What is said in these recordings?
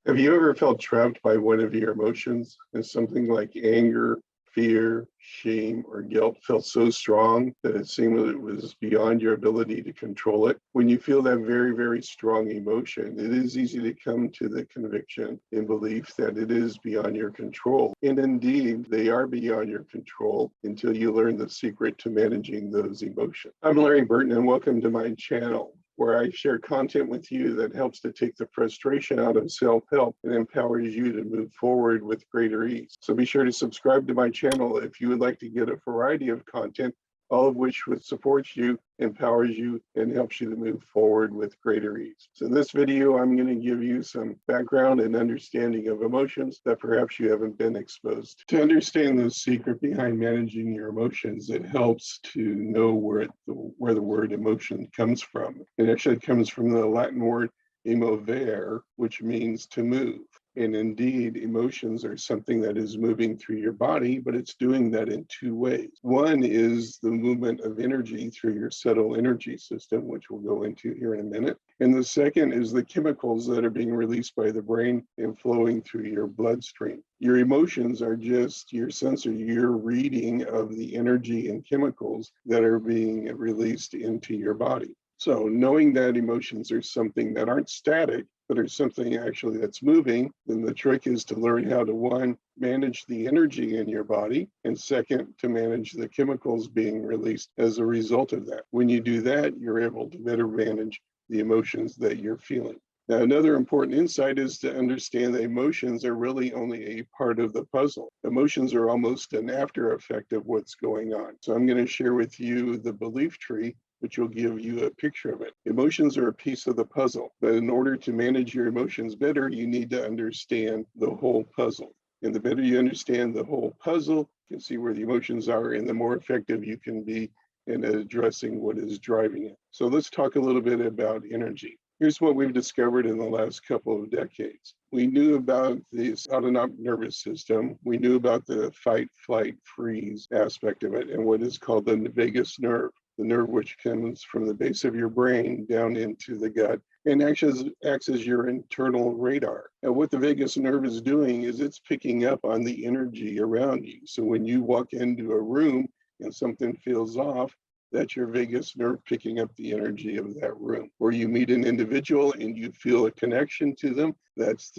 Have you ever felt trapped by one of your emotions? And something like anger, fear, shame, or guilt felt so strong that it seemed that it was beyond your ability to control it? When you feel that very, very strong emotion, it is easy to come to the conviction and belief that it is beyond your control. And indeed, they are beyond your control until you learn the secret to managing those emotions. I'm Larry Burton, and welcome to my channel, where I share content with you that helps to take the frustration out of self-help and empowers you to move forward with greater ease. So be sure to subscribe to my channel if you would like to get a variety of content, all of which supports you, empowers you, and helps you to move forward with greater ease. So in this video, I'm going to give you some background and understanding of emotions that perhaps you haven't been exposed to. To understand the secret behind managing your emotions, it helps to know where the word emotion comes from. It actually comes from the Latin word emovere, which means to move. And indeed, emotions are something that is moving through your body, but it's doing that in two ways. One is the movement of energy through your subtle energy system, which we'll go into here in a minute. And the second is the chemicals that are being released by the brain and flowing through your bloodstream. Your emotions are just your sensor, your reading of the energy and chemicals that are being released into your body. So knowing that emotions are something that aren't static, but are something actually that's moving, then the trick is to learn how to, one, manage the energy in your body, and second, to manage the chemicals being released as a result of that. When you do that, you're able to better manage the emotions that you're feeling. Now, another important insight is to understand that emotions are really only a part of the puzzle. Emotions are almost an after effect of what's going on. So I'm going to share with you the belief tree, which will give you a picture of it. Emotions are a piece of the puzzle, but in order to manage your emotions better, you need to understand the whole puzzle. And the better you understand the whole puzzle, you can see where the emotions are, and the more effective you can be in addressing what is driving it. So let's talk a little bit about energy. Here's what we've discovered in the last couple of decades. We knew about this autonomic nervous system. We knew about the fight, flight, freeze aspect of it, and what is called the vagus nerve. The nerve which comes from the base of your brain down into the gut and actually acts as your internal radar. And what the vagus nerve is doing is it's picking up on the energy around you. So when you walk into a room and something feels off, that's your vagus nerve picking up the energy of that room. Or you meet an individual and you feel a connection to them, that's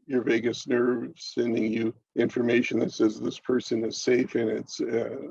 your vagus nerve sending you information that says this person is safe and it's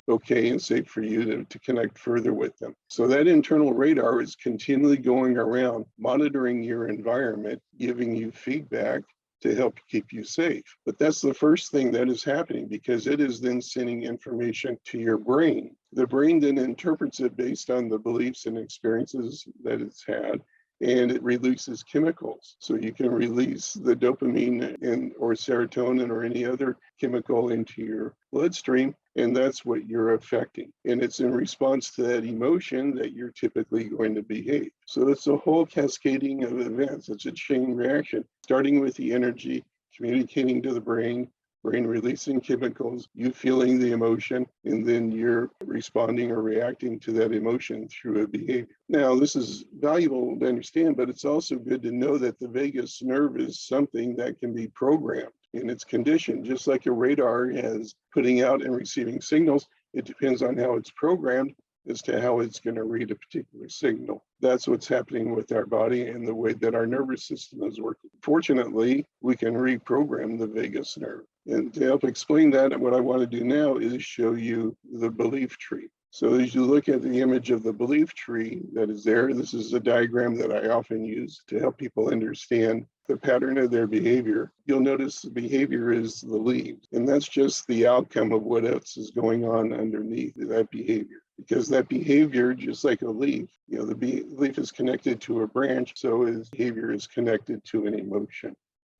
okay and safe for you to connect further with them. So that internal radar is continually going around, monitoring your environment, giving you feedback to help keep you safe. But that's the first thing that is happening, because it is then sending information to your brain. The brain then interprets it based on the beliefs and experiences that it's had, and it releases chemicals. So you can release the dopamine or serotonin or any other chemical into your bloodstream, and that's what you're affecting. And it's in response to that emotion that you're typically going to behave. So it's a whole cascading of events. It's a chain reaction, starting with the energy, communicating to the brain releasing chemicals, you feeling the emotion, and then you're responding or reacting to that emotion through a behavior. Now, this is valuable to understand, but it's also good to know that the vagus nerve is something that can be programmed in its condition. Just like a radar has putting out and receiving signals, it depends on how it's programmed as to how it's going to read a particular signal. That's what's happening with our body and the way that our nervous system is working. Fortunately, we can reprogram the vagus nerve. And to help explain that, what I want to do now is show you the belief tree. So as you look at the image of the belief tree that is there, this is a diagram that I often use to help people understand the pattern of their behavior. You'll notice the behavior is the leaves, and that's just the outcome of what else is going on underneath that behavior. Because that behavior, just like a leaf, the leaf is connected to a branch, so his behavior is connected to an emotion.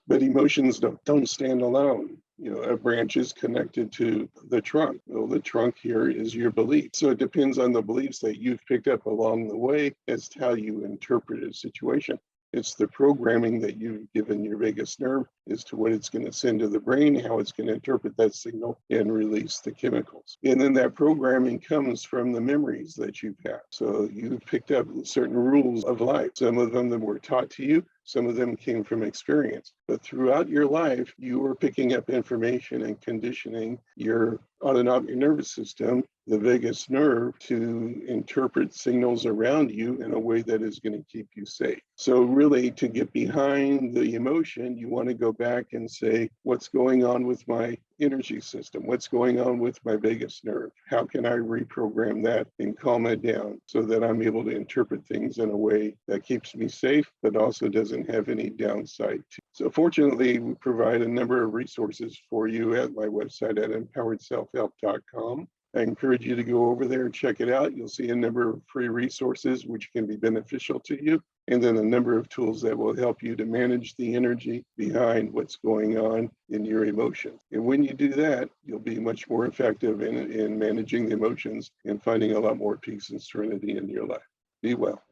But emotions don't stand alone. A branch is connected to the trunk. Well, the trunk here is your belief. So it depends on the beliefs that you've picked up along the way as to how you interpret a situation. It's the programming that you've given your vagus nerve as to what it's going to send to the brain, how it's going to interpret that signal and release the chemicals. And then that programming comes from the memories that you've had. So you've picked up certain rules of life. Some of them that were taught to you, some of them came from experience. But throughout your life, you were picking up information and conditioning your autonomic nervous system, the vagus nerve, to interpret signals around you in a way that is going to keep you safe. So really, to get behind the emotion, you want to go back and say, what's going on with my energy system? What's going on with my vagus nerve? How can I reprogram that and calm it down so that I'm able to interpret things in a way that keeps me safe, but also doesn't have any downside to. So fortunately, we provide a number of resources for you at my website at empoweredselfhelp.com. I encourage you to go over there and check it out. You'll see a number of free resources which can be beneficial to you, and then a number of tools that will help you to manage the energy behind what's going on in your emotions. And when you do that, you'll be much more effective in managing the emotions and finding a lot more peace and serenity in your life. Be well.